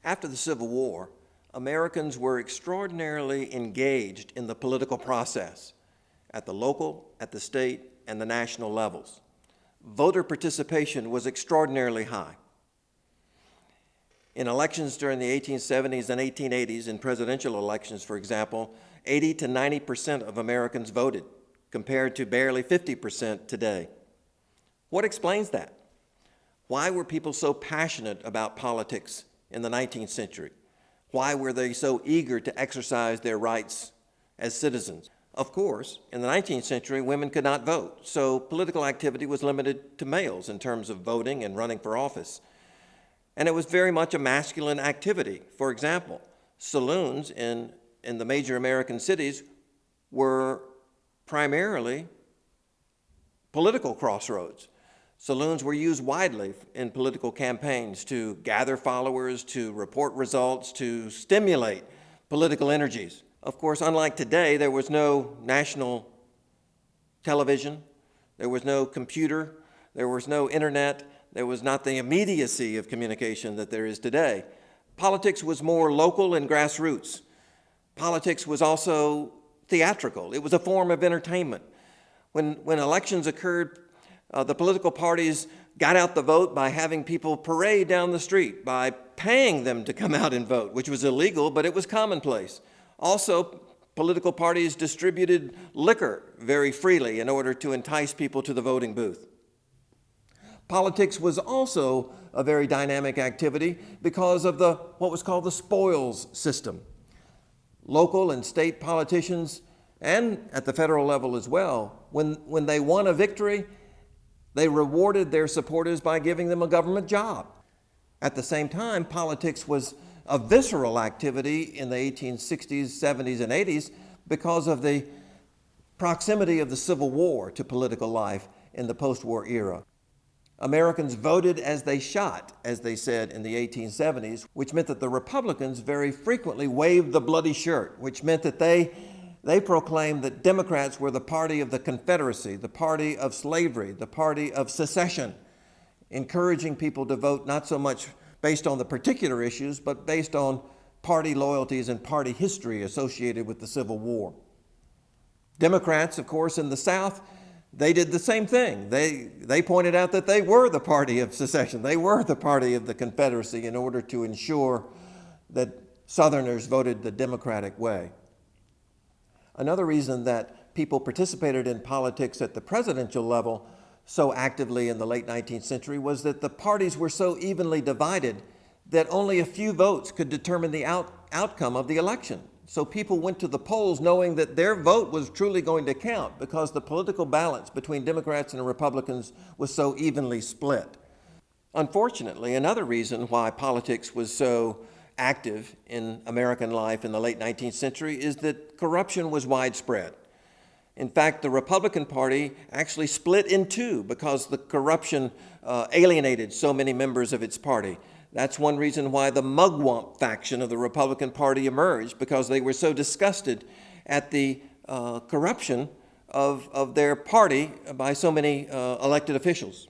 After the Civil War, Americans were extraordinarily engaged in the political process at the local, at the state, and the national levels. Voter participation was extraordinarily high. In elections during the 1870s and 1880s, in presidential elections, for example, 80 to 90% of Americans voted, compared to barely 50% today. What explains that? Why were people so passionate about politics in the 19th century? Why were they so eager to exercise their rights as citizens? Of course, in the 19th century, women could not vote, so political activity was limited to males in terms of voting and running for office. And it was very much a masculine activity. For example, saloons in the major American cities were primarily political crossroads. Saloons were used widely in political campaigns to gather followers, to report results, to stimulate political energies. Of course, unlike today, there was no national television, there was no computer, there was no internet, there was not the immediacy of communication that there is today. Politics was more local and grassroots. Politics was also theatrical. It was a form of entertainment. When elections occurred, the political parties got out the vote by having people parade down the street, by paying them to come out and vote, which was illegal, but it was commonplace. Also, political parties distributed liquor very freely in order to entice people to the voting booth. Politics was also a very dynamic activity because of what was called the spoils system. Local and state politicians, and at the federal level as well, when they won a victory, they rewarded their supporters by giving them a government job. At the same time, politics was a visceral activity in the 1860s, 70s, and 80s because of the proximity of the Civil War to political life in the post-war era. Americans voted as they shot, as they said in the 1870s, which meant that the Republicans very frequently waved the bloody shirt, which meant that they proclaimed that Democrats were the party of the Confederacy, the party of slavery, the party of secession, encouraging people to vote not so much based on the particular issues, but based on party loyalties and party history associated with the Civil War. Democrats, of course, in the South, they did the same thing. They pointed out that they were the party of secession. They were the party of the Confederacy in order to ensure that Southerners voted the Democratic way. Another reason that people participated in politics at the presidential level so actively in the late 19th century was that the parties were so evenly divided that only a few votes could determine the outcome of the election. So people went to the polls knowing that their vote was truly going to count because the political balance between Democrats and Republicans was so evenly split. Unfortunately, another reason why politics was so active in American life in the late 19th century is that corruption was widespread. In fact, the Republican Party actually split in two because the corruption alienated so many members of its party. That's one reason why the mugwump faction of the Republican Party emerged, because they were so disgusted at the corruption of their party by so many elected officials.